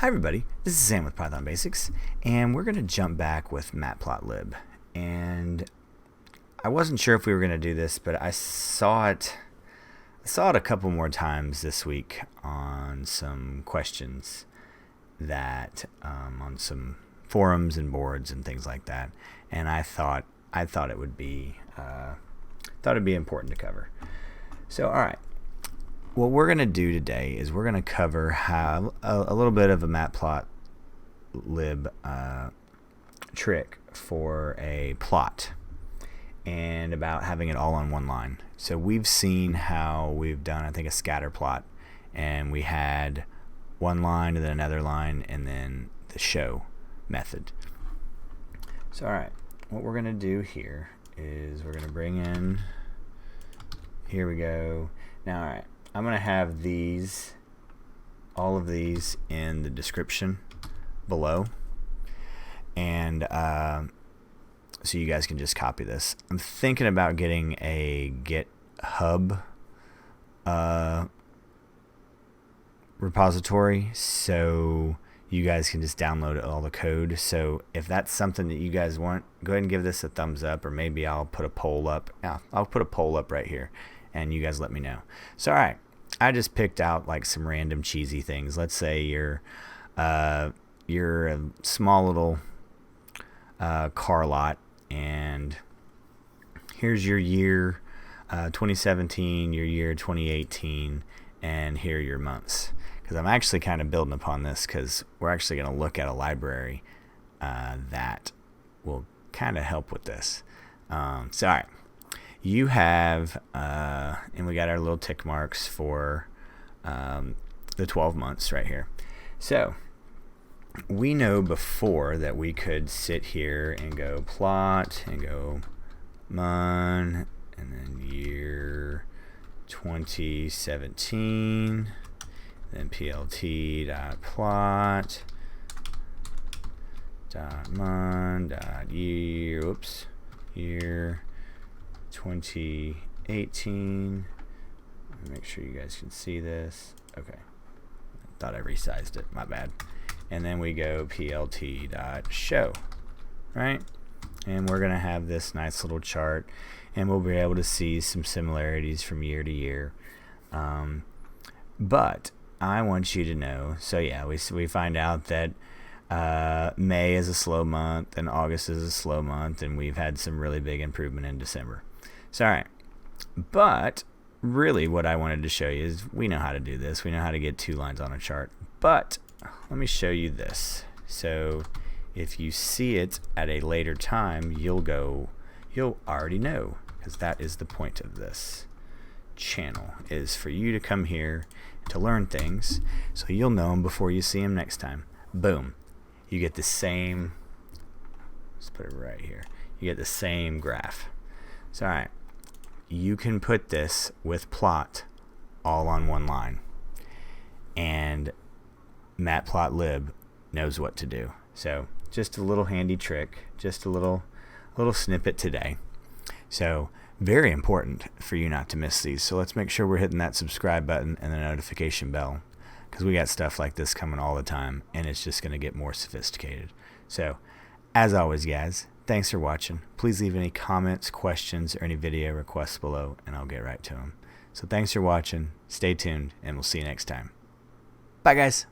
Hi everybody, this is Sam with Python Basics, and we're going to jump back with Matplotlib. And I wasn't sure if we were going to do this, but I saw it a couple more times this week on some questions that on some forums and boards and things like that, and I thought it would be important to cover. So all right. What we're going to do today is we're going to cover how a little bit of a Matplotlib trick for a plot and about having it all on one line. So we've seen how we've done, I think, a scatter plot, and we had one line and then another line and then the show method. So all right, what we're going to do here is we're going to bring in, here we go. Now, all right. I'm going to have all of these in the description below, and so you guys can just copy this. I'm thinking about getting a GitHub repository so you guys can just download all the code. So if that's something that you guys want, go ahead and give this a thumbs up, or maybe I'll put a poll up. Yeah, I'll put a poll up right here, and you guys let me know. So all right, I just picked out like some random cheesy things. Let's say you're a small little car lot, and here's your year 2017, your year 2018, and here are your months. Because I'm actually kind of building upon this, because we're actually going to look at a library that will kind of help with this. So all right. You have, and we got our little tick marks for the 12 months right here. So we know before that we could sit here and go plot and go month and then year 2017, then plt.plot .month .year, year 2018. Make sure you guys can see this. Okay, thought I resized it, my bad. And then we go plt.show, right? And we're gonna have this nice little chart, and we'll be able to see some similarities from year to year. But I want you to know, so yeah, we find out that May is a slow month and August is a slow month, and we've had some really big improvement in December. So, all right, but really what I wanted to show you is we know how to do this. We know how to get two lines on a chart, but let me show you this. So if you see it at a later time, you'll already know, because that is the point of this channel, is for you to come here to learn things so you'll know them before you see them next time. Boom. You get the same, let's put it right here. You get the same graph. So, all right. You can put this with plot all on one line, and Matplotlib knows what to do. So just a little handy trick, just a little snippet today. So very important for you not to miss these. So let's make sure we're hitting that subscribe button and the notification bell, because we got stuff like this coming all the time, and it's just going to get more sophisticated. So as always, guys, thanks for watching. Please leave any comments, questions, or any video requests below, and I'll get right to them. So thanks for watching. Stay tuned, and we'll see you next time. Bye, guys.